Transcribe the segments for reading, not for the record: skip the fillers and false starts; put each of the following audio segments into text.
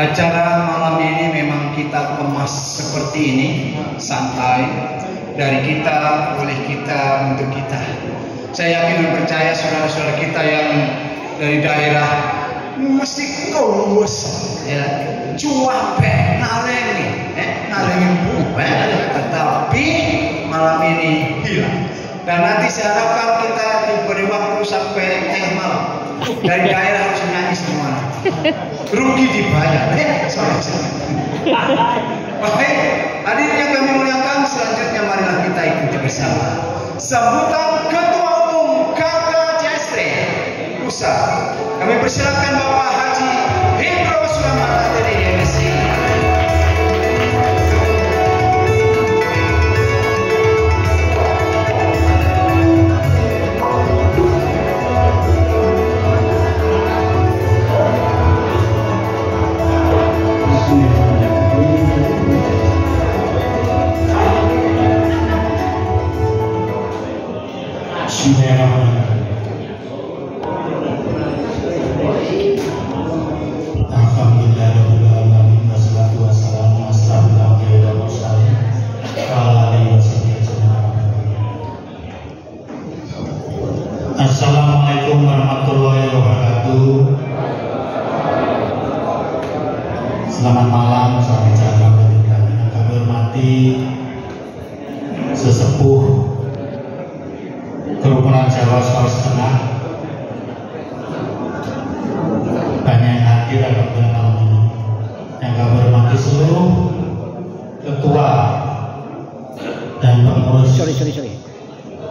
Acara malam ini memang kita kemas seperti ini, santai, dari kita, oleh kita, untuk kita. Saya yakin dan percaya saudara-saudara kita yang dari daerah mesti kawas, ya, cuape, nalengin bupe, tetapi malam ini hilang. Dan nanti saya harapkan kita diberi waktu sampai tengah malam. Dari daerah harus nyanyi semua. Rugi dibayar. Baik, hadirin yang kami muliakan, selanjutnya marilah kita ikuti bersama sambutan Ketua Umum KKJST Pusat. Kami persilakan Bapak Haji Hendro Sulamata dari MSI. Assalamualaikum warahmatullahi wabarakatuh. Selamat malam, salam jaga yang kami hormati sesepuh Kerukunan Jawa Sulawesi Tengah, banyak yang hadir pada malam ini. Yang kami hormati seluruh ketua dan pengurus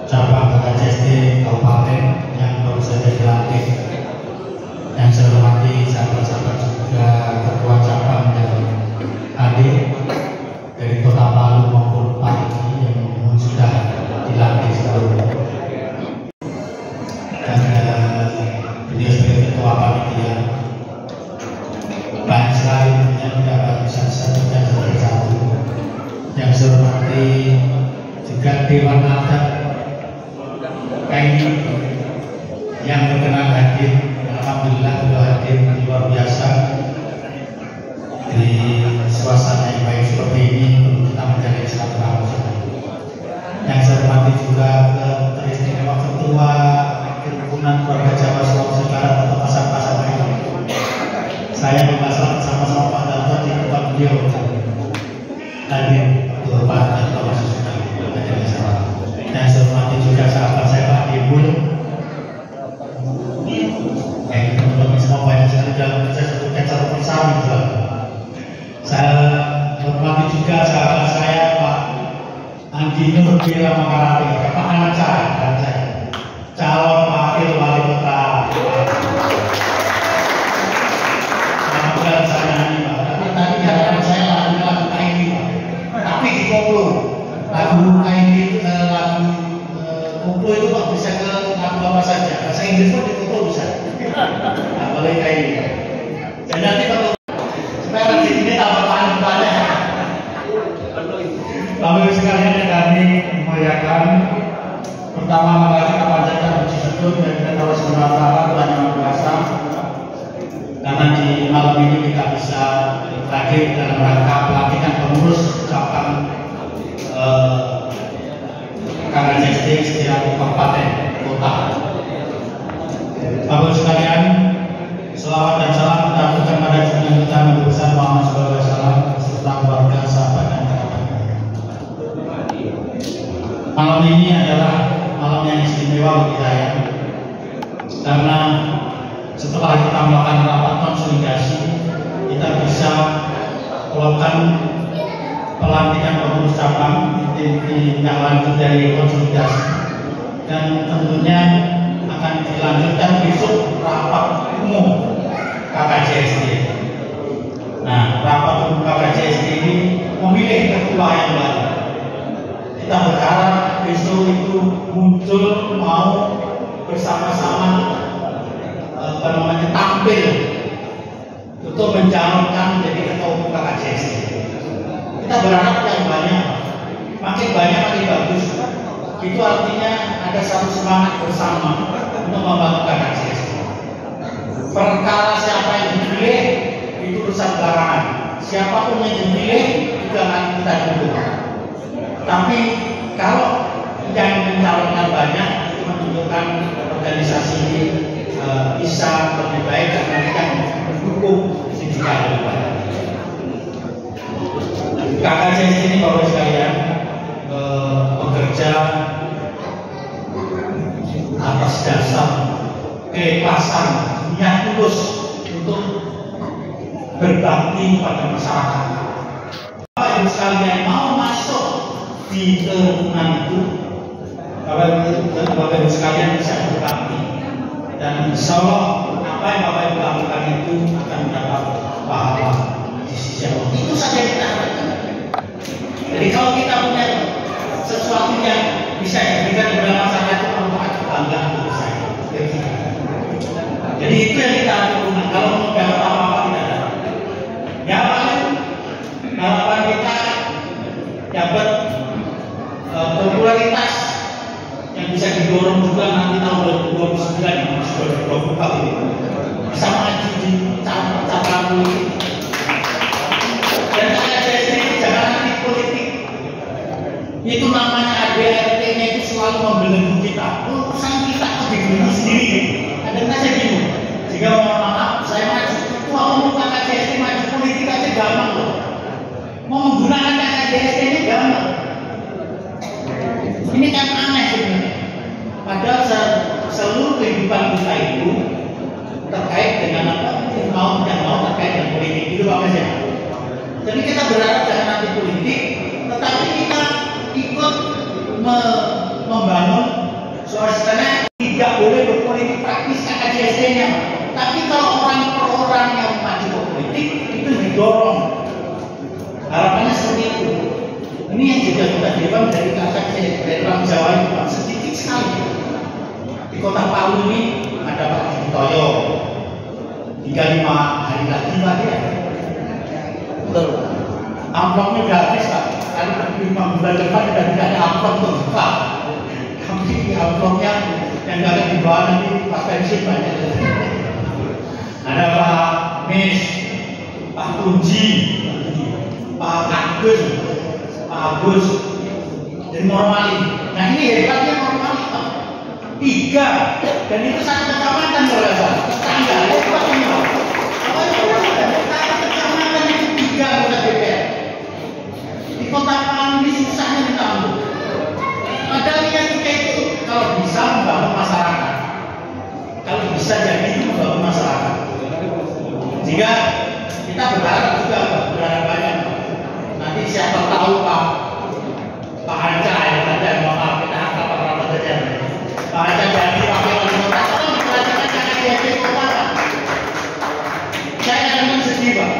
cabang KKJST Kabupaten yang baru saja dilantik. Yang saya hormati sahabat-sahabat juga ketua cabang yang hadir dari Kota Palu maupun Pati yang sudah dilantik sebelumnya. Dan beliau sebagai ketua panitia, banyak sekali yang tidak bisa disebutkan satu-satu. Yang saya hormati juga Dewan Adat KAI yang berkenan hadir. Alhamdulillah sudah hadir luar biasa di suasana yang baik seperti ini untuk kita menjadi silaturahmi. Yang saya hormati juga teristimewa ketua Kerukunan Keluarga Jawa Sulawesi Barat atau Pasar-Pasar ini. Saya membahas sama-sama Pak Darto di tempat beliau hadir Pak Darto masih sudah menjadi salah. Yang saya hormati juga sahabat saya Pak Dibul. Teman-teman semua banyak sekali dalam saya sebutkan satu persatu juga. Saya hormati juga sahabat saya Pak Andi Nur Bila Makarati, Pak anak saya, calon wakil wali kota. Bukan saya ini Pak, tapi tadi katakan saya lagu KAI Pak, tapi di koplo lagu KAI lagu koplo itu Pak bisa ke lagu apa saja, bahasa Inggris pun di koplo bisa. Apalagi KAI. Dan nanti kalau supaya di sini tambah banyak. Bapak sekalian yang kami muliakan, pertama mari kita panjatkan puji syukur kepada Allah Subhanahu wa taala Tuhan Yang Maha Kuasa, karena di malam ini kita bisa hadir dalam rangka pelantikan pengurus cabang KKJST setiap kabupaten kota. Bapak sekalian, selawat dan salam kita aturkan pada junjungan kita Nabi besar Muhammad SAW beserta keluarga, sahabat dan kerabat. Malam ini adalah malam yang istimewa bagi saya, karena setelah kita melakukan rapat konsolidasi, kita bisa melakukan pelantikan pengurus cabang di lanjut dari konsolidasi, dan tentunya akan dilanjutkan besok rapat umum KKJST. Nah, rapat umum KKJST ini memilih ketua yang baru. Kita berharap besok itu muncul mau bersama-sama tampil untuk mencalonkan menjadi ketua umum KKJST. Kita berharap yang banyak, makin banyak makin bagus. Itu artinya ada satu semangat bersama untuk membangun KKJST. Perkara siapa yang dipilih itu urusan belakangan. Siapapun yang dipilih itu akan kita dukung. Tapi kalau yang mencalonkan banyak itu menunjukkan organisasi ini bisa lebih baik karena kita mendukung jika ada banyak. KKJS ini Bapak sekalian bekerja atas dasar keikhlasan niat tulus untuk berbakti pada masyarakat. Bapak Ibu sekalian mau masuk di lingkungan itu, Bapak Ibu sekalian bisa berbakti dan insya Allah apa yang Bapak Ibu lakukan itu akan mendapat pahala di sisi Allah. Itu saja kita harapkan. Jadi kalau kita punya sesuatu yang bisa diberikan kepada masyarakat itu merupakan kebanggaan untuk saya. Jadi itu yang kita lakukan. Kalau mau dapat apa-apa tidak ada. Ya paling harapan kita dapat popularitas yang bisa didorong juga nanti tahun 2029 yang masih 2024 ini bisa maju di calon politik. Dan KKJS ini jangan anti politik. Itu namanya ADRT-nya itu selalu membelenggu kita. Urusan kita kok dibelenggu sendiri. Kadang-kadang saya bingung. Jika mohon maaf, saya maju. Kalau mau KKJS maju politik aja gampang loh. Mau menggunakan KKJS ini gampang. Ini kan aneh sebenarnya. Padahal seluruh kehidupan kita itu terkait dengan apa? Mau tidak mau terkait dengan politik itu apa sih? Jadi kita berharap jangan nanti politik, tetapi kita ikut membangun suasana tidak boleh berpolitik praktis KKJS-nya. Tapi kalau orang per orang yang maju ke politik itu didorong. Harapannya seperti itu. Ini yang juga kita dewan dari KKJS dari orang Jawa itu Pak, sedikit sekali. Di kota Palu ini ada Pak Jitoyo. 35 hari lagi Pak ya. Betul. Amplopnya udah habis Pak. Kalau pergi 5 bulan depan sudah tidak ada amplop untuk Pak. Tapi amplopnya yang nggak akan dibawa nanti pas pensiun banyak. Ada Pak Mis, Pak Kunji, Pak Agus, Pak Agus dari Morowali. Nah ini hebatnya Morowali Pak. 3 dan itu satu kecamatan kalau salah. Tetangga itu Pak ini Pak. Apa itu satu kecamatan itu 3 anggota DPR. Di kota Palu ini susahnya ditanggung. Padahal yang kita itu kalau bisa membangun masyarakat, kalau bisa jadi membangun masyarakat. Jika kita berharap juga berharap banyak. Nanti siapa tahu Pak Anca yang ada maaf kita angkat apa saja. Pak Anca jadi pakai wali kota kalau dipelajarkan KKJS kota. Saya kadang sedih Pak.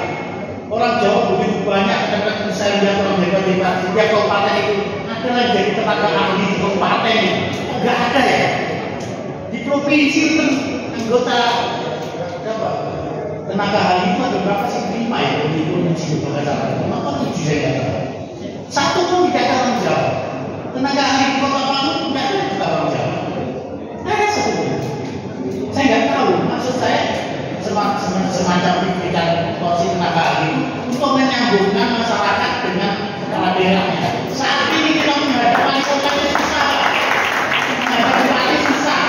Orang Jawa begitu banyak karena saya lihat orang hebat-hebat setiap kabupaten itu ada yang jadi tenaga ahli di kabupaten itu. Enggak ada ya. Di provinsi itu anggota apa? Tenaga ahli itu ada berapa sih? 5 ya di provinsi itu kalau salah. Kenapa 7 saya kata? Satu pun tidak ada orang Jawa. Tenaga ahli di kota Palu tidak ada juga orang Jawa. Tidak ada satu pun. Saya nggak tahu. Maksud saya semacam diberikan porsi tenaga ahli untuk menyambungkan masyarakat dengan kepala daerahnya. Saat ini kita menghadapi wali kota itu susah. Menghadapi wali susah.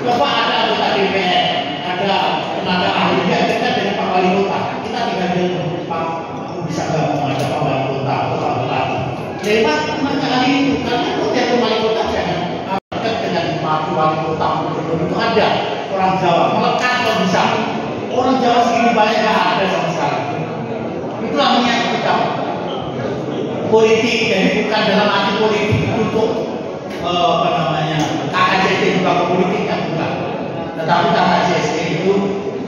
Coba ada anggota DPR, ada tenaga ahli yang dekat dengan Pak Wali Kota. Kita tinggal di Pak, aku bisa nggak menghadapi Pak Wali Kota atau Pak Bupati. Lewat tenaga ahli itu, karena setiap Wali Kota jangan dekat dengan Pak Wali Kota itu ada orang Jawa melekat kalau bisa. Orang Jawa segini banyak nggak ada sama sekali. Itulah niat kita. Politik dan bukan dalam arti politik untuk apa namanya KKJS juga politik yang bukan. Tetapi KKJS itu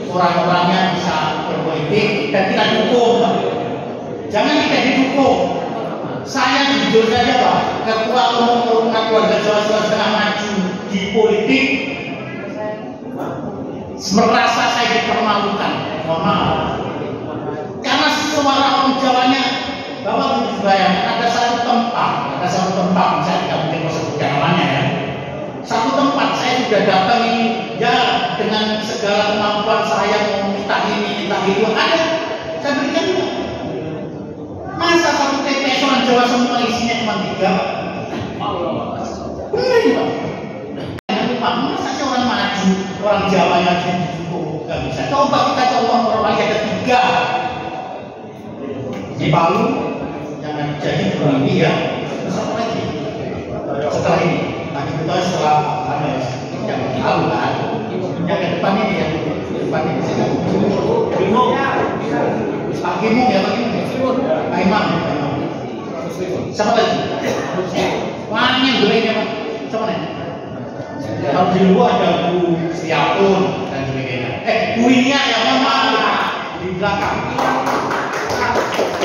orang-orangnya bisa berpolitik dan kita dukung. Jangan tidak didukung. Saya jujur saja Pak, ketua umum keluarga Jawa sedang maju di politik. Merasa saya dipermalukan, mohon maaf. Karena suara orang Jawanya, Bapak harus bayangkan ada satu tempat, saya tidak mungkin mau sebutkan namanya ya. Satu tempat saya sudah datang ini, ya dengan segala kemampuan saya mau minta ini, minta itu, ada Saya berikan juga. Masa satu TPS orang Jawa semua isinya cuma 3? Benar ini Pak. Pak, masa sih orang maju, orang Jawa yang cukup gak bisa. Coba kita coba orang lagi ada 3 di Palu, jangan jadi kurang lebih ya. Terus apa lagi? Setelah ini, nanti kita setelah yang tahu kan, yang ke depan ini ya, depan ini sih. Pak Kimung ya, Pak Kimung. Pak Imam. Siapa lagi? Mana yang bolehnya Pak? Siapa nih? Kalau di luar ada Bu Setiapun dan sebagainya. Bu Inya yang mana? Di belakang.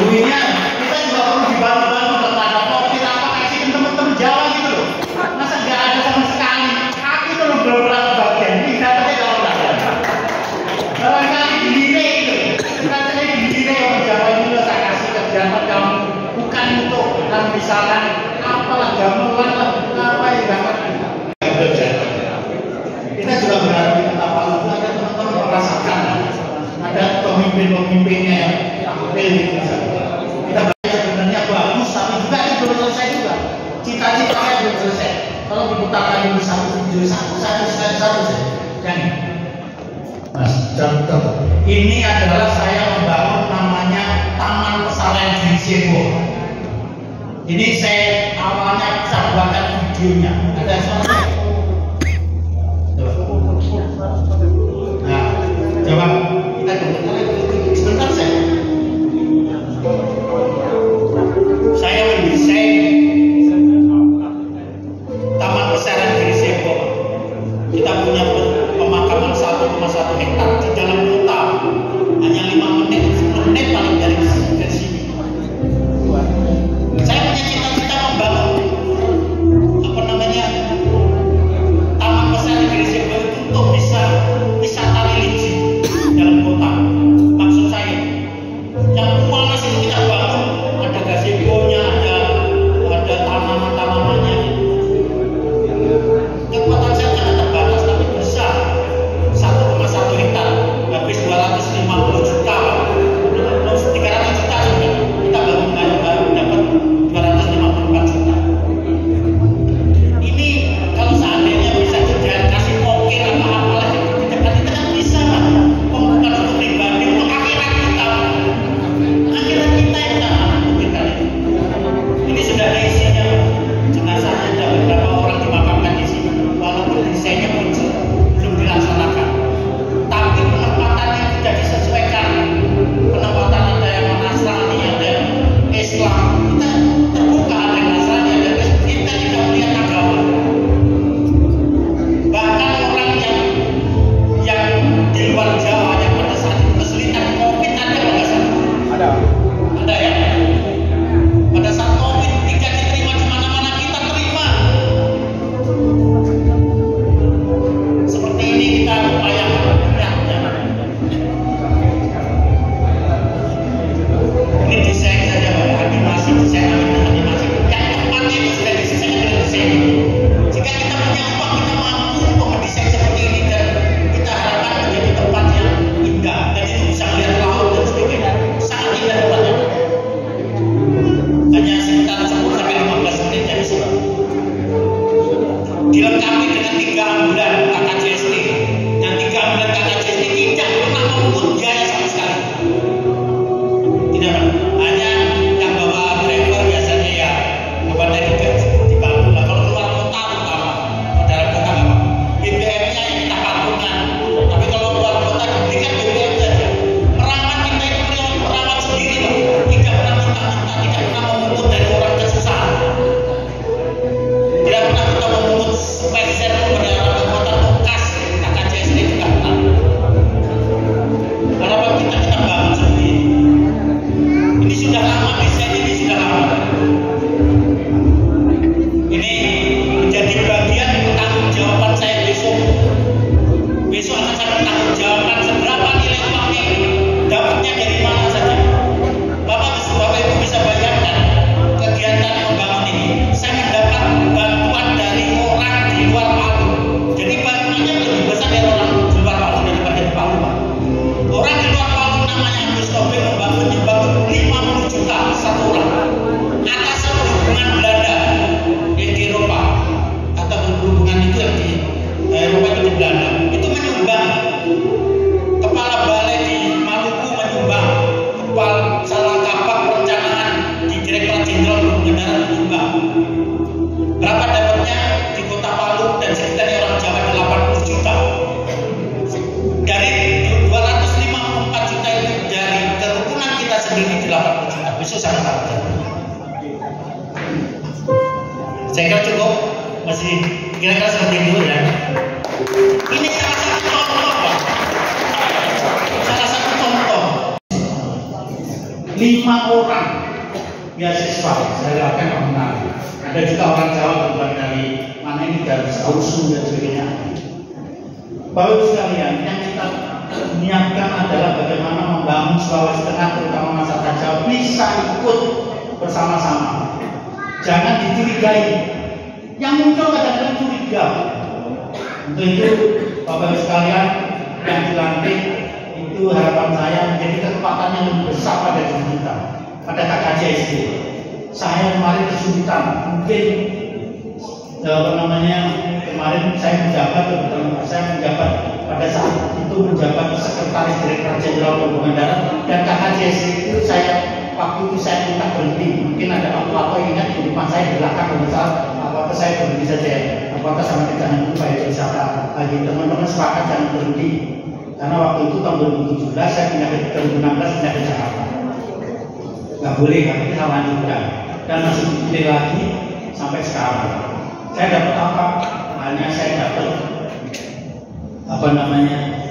Bu Inya, kita juga perlu dibantu-bantu dengan ada kopi apa kasih ke teman-teman Jawa gitu loh. Masa nggak ada sama sekali? Aku itu loh beberapa bagian. Ini datanya kalau nggak ada. Kalau kali dinilai itu, katanya dinilai orang Jawa ini loh saya kasih kerjaan kamu bukan untuk misalkan apalah gamelan lah apa yang nggak kita juga berharap di Kota Palu itu ada teman-teman merasakan ada pemimpin-pemimpinnya yang tampil gitu. Kita belajar sebenarnya bagus tapi juga itu belum selesai juga. Cita-citanya belum selesai. Kalau diputarkan dulu satu dan Mas contoh ini adalah saya membangun namanya Taman Pesantren Girisebo. Ini saya awalnya bisa buatkan videonya. Ada suara. Nah, coba kita sebentar saya mendesain Taman Pesantren Girisebo. Kita punya pemakaman 1,1 hektar di dalam kota, hanya 5 menit, 10 menit paling dari sini. Saya punya cita-cita membangun jadi 80 juta. Besok saya tahu. Saya kira cukup, masih kira-kira seperti itu ya. Ini salah satu contoh, Pak. Salah satu contoh. 5 orang beasiswa saya akan mengenal. Ada juga orang Jawa bukan dari mana ini dari Sausu dan sebagainya. Bapak sekalian, yang kita niatkan adalah bagaimana membangun Sulawesi Tengah terutama masyarakat Jawa bisa ikut bersama-sama. Jangan dicurigai. Yang muncul kadang-kadang curiga. Untuk itu, Bapak sekalian yang dilantik itu harapan saya menjadi kesempatan yang lebih besar pada diri kita, pada KKJSD. Saya kemarin kesulitan, mungkin kemarin saya menjabat pada saat itu menjabat sekretaris direktur jenderal perhubungan darat dan KKJSD itu waktu itu saya minta berhenti. Mungkin ada apa-apa ingat di rumah saya di belakang besar apa saya berhenti saja. Apakah sama jangan lupa ya wisata lagi teman-teman sepakat jangan berhenti karena waktu itu tahun 2017 saya pindah ke 2016 pindah ke Jakarta. Nggak boleh tapi kita lanjutkan dan masih dipilih lagi sampai sekarang. Saya dapat apa? Hanya saya dapat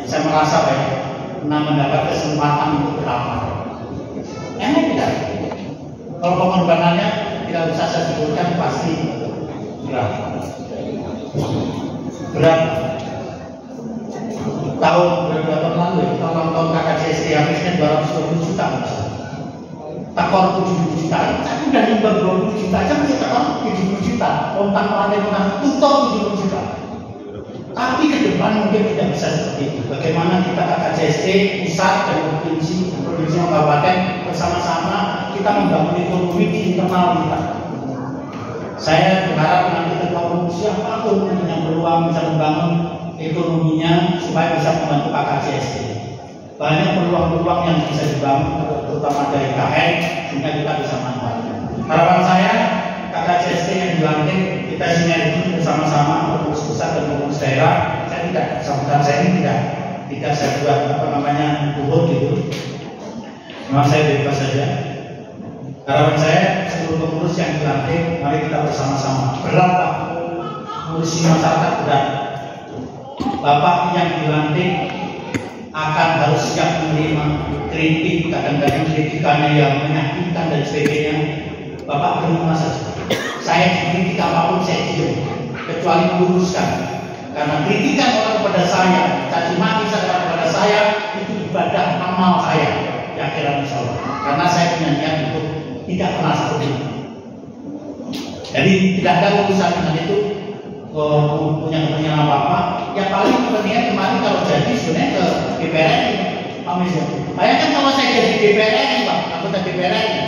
saya merasa pernah mendapat kesempatan untuk berapa. Enak tidak? Kalau pengorbanannya tidak usah saya sebutkan pasti berat. Tahun berapa tahun lalu ya? Tahun KKJSD habisnya 220 juta. Takor 70 juta. Saya sudah nyumbang 20 juta aja masih takor 70 juta. Kontak orang tutup 70 juta. Tapi ke depan mungkin tidak bisa seperti itu. Bagaimana kita KKJSD, pusat dan provinsi kabupaten bersama-sama kita membangun ekonomi di internal kita. Saya berharap nanti ketua umum siapapun yang peluang bisa membangun ekonominya supaya bisa membantu KKJSD. Banyak peluang-peluang yang bisa dibangun terutama dari KN sehingga kita bisa manfaatkan. Harapan saya KKJSD yang dilantik kita sinergi bersama-sama pengurus pusat dan pengurus daerah. Sambutan saya ini tidak saya buat luhur gitu. Memang saya bebas saja. Harapan saya seluruh pengurus yang dilantik mari kita bersama-sama. Berat Pak, ngurusi masyarakat berat. Bapak yang dilantik akan harus siap menerima kritik, kadang-kadang kritikannya yang menyakitkan dan sebagainya. Bapak terima saja. Saya dikritik apapun saya diam, kecuali meluruskan. Karena kritikan orang kepada saya, caci maki saya kepada saya itu ibadah amal saya di akhirat insyaallah. Karena saya punya niat untuk tidak pernah seperti itu. Jadi tidak ada urusan dengan itu punya kepentingan apa-apa. Yang paling kepentingan kemarin kalau jadi sebenarnya ke DPR ini, Pak Mis. Bayangkan kalau saya jadi DPR ini, Pak, anggota DPR ini,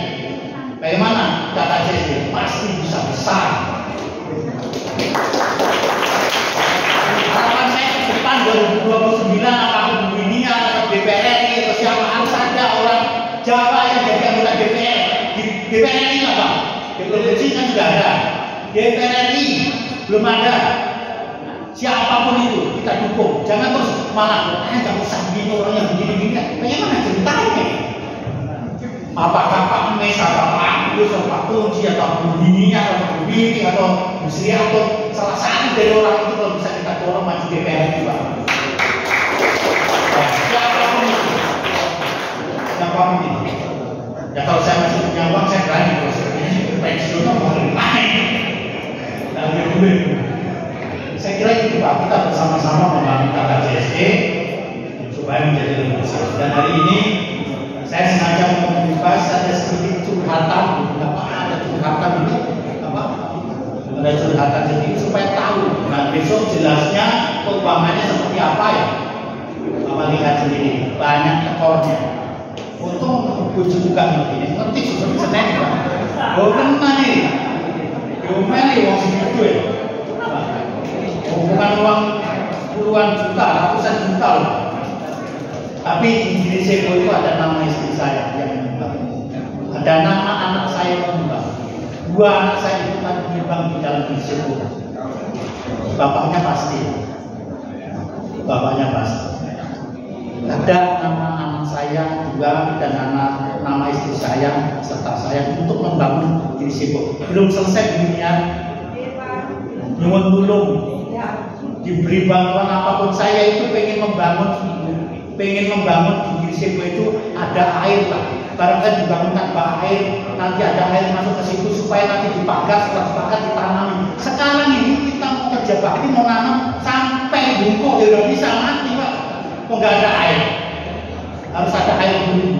bagaimana KKJSD? Pasti bisa besar. Harapan saya ke depan 2029 apakah Bu Winia atau DPR ini atau siapa harus ada orang Jawa yang jadi anggota DPR. Di DPR ini apa? Di provinsi kan sudah ada. DPR ini belum ada. Siapapun itu kita dukung. Jangan terus malah nggak usah begini orang yang begini-begini. Bagaimana ceritanya? Apakah Pak Mes atau Pak Agus atau Pak Tunji atau Bu Winia atau Bu Wini atau Bu Sri atau salah satu dari orang itu kalau bisa kita dorong maju DPR juga. Siapapun itu. Ya kalau saya masih punya uang saya berani kalau sepertinya pensiun mau main. Ambil duit. Saya kira itu Pak, kita bersama-sama membangun KKJSD supaya menjadi lebih besar. Dan hari ini saya sengaja membuka ada sedikit curhatan, ada curhatan ini ada curhatan sedikit supaya tahu. Nah besok jelasnya keuangannya seperti apa ya. Bapak lihat sendiri banyak ekornya. Untung bujuk juga ngerti seperti Senin Pak. Bukan nih, gimana nih uang segitu ya? Bukan uang puluhan juta, ratusan juta loh. Tapi di Seko itu ada nama istri saya yang menyumbang. Ada nama anak saya yang menyumbang. 2 anak saya itu kan menyumbang di dalam Seko. Bapaknya pasti. Ada nama anak saya juga dan nama istri saya sayang serta sayang untuk membangun diri sibuk. Belum selesai dunia, nyuwun tulung, diberi bantuan apapun. Saya itu pengen membangun di diri sibuk itu ada air lah. Barangkali dibangun tanpa air, nanti ada air masuk ke situ supaya nanti dipagar, setelah dipagar ditanam. Sekarang ini kita mau kerja bakti, mau nanam sampai bungkuk ya udah bisa mati Pak. Kok nggak ada air? Harus ada air dulu.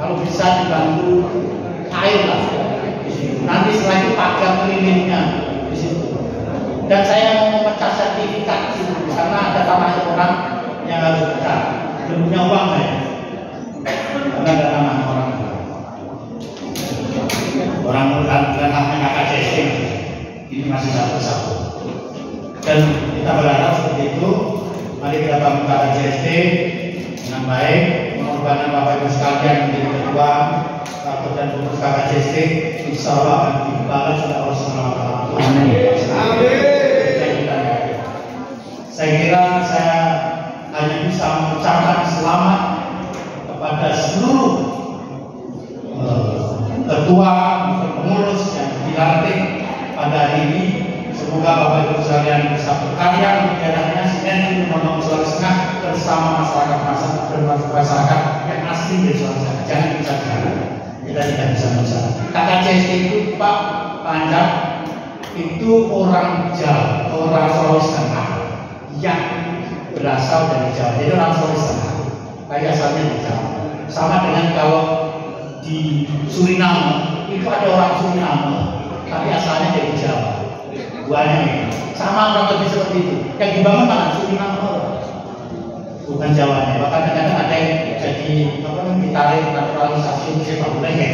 Kalau bisa dibantu air lah di situ. Nanti setelah itu pagar kelilingnya di situ. Dan saya mau memecah sertifikat di situ karena ada tanah orang yang harus pecah. Belum punya uang saya. Karena ada tanah orang haknya KKJST ini masih satu-satu. Dan kita berharap seperti itu. Mari kita bangun KKJST dengan baik, mengorbankan Bapak Ibu sekalian menjadi ketua dan pengurus KKJST, insya Allah akan dibalas oleh Allah SWT. Amin. Saya kira saya hanya bisa mengucapkan selamat kepada seluruh ketua pengurus yang dilantik pada hari ini. Semoga Bapak Ibu sekalian bisa berkarya di daerahnya sinergi membangun Sulawesi Tengah bersama masyarakat yang asli dari Sulawesi Tengah. Jangan bisa kita tidak bisa bersama. KKJST itu Pak Panjang itu orang Jawa, orang Sulawesi Tengah yang berasal dari Jawa. Jadi orang Sulawesi Tengah, kayak asalnya di Jawa. Sama dengan kalau di Suriname itu ada orang Suriname tapi asalnya dari Jawa. Duanya sama orang lebih seperti itu. Yang dibangun mana? Suriname, bukan Jawanya. Bahkan kadang ada yang jadi ditarik naturalisasi sepak bola ya.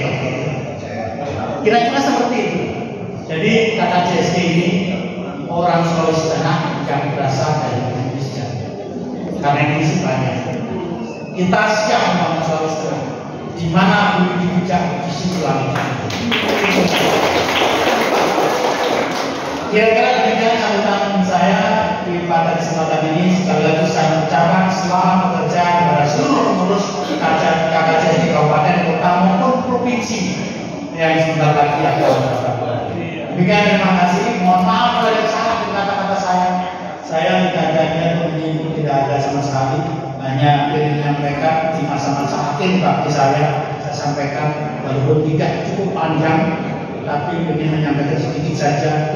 Kira-kira seperti itu. Jadi KKJST ini orang Sulawesi Tengah yang berasal dari Indonesia. Karena Indonesia banyak. Kita siap membangun Sulawesi Tengah. Di mana bumi dipijak, di situ langit. Kira-kira demikian sambutan saya pada kesempatan ini. Sekali lagi saya mengucapkan selamat bekerja kepada seluruh pengurus KKJST Kabupaten Kota maupun provinsi yang sebentar lagi akan mendaftar. Demikian, terima kasih. Mohon maaf kalau ada salah di kata-kata saya. Saya tidak ada niat menyinggung, tidak ada sama sekali. Hanya ingin menyampaikan di masa-masa akhir bakti saya sampaikan walaupun tidak cukup panjang, tapi ingin menyampaikan sedikit saja.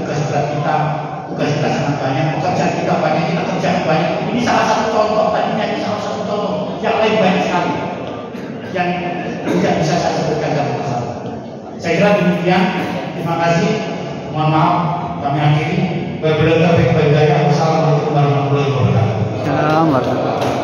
Tugas kita sangat banyak, pekerjaan kita banyak, kita kerja banyak. Ini salah satu contoh, tadinya ini salah satu contoh. Yang lain banyak sekali yang tidak bisa saya sebutkan dalam masalah. Saya kira demikian. Terima kasih. Mohon maaf kami akhiri. Wassalamualaikum warahmatullahi wabarakatuh.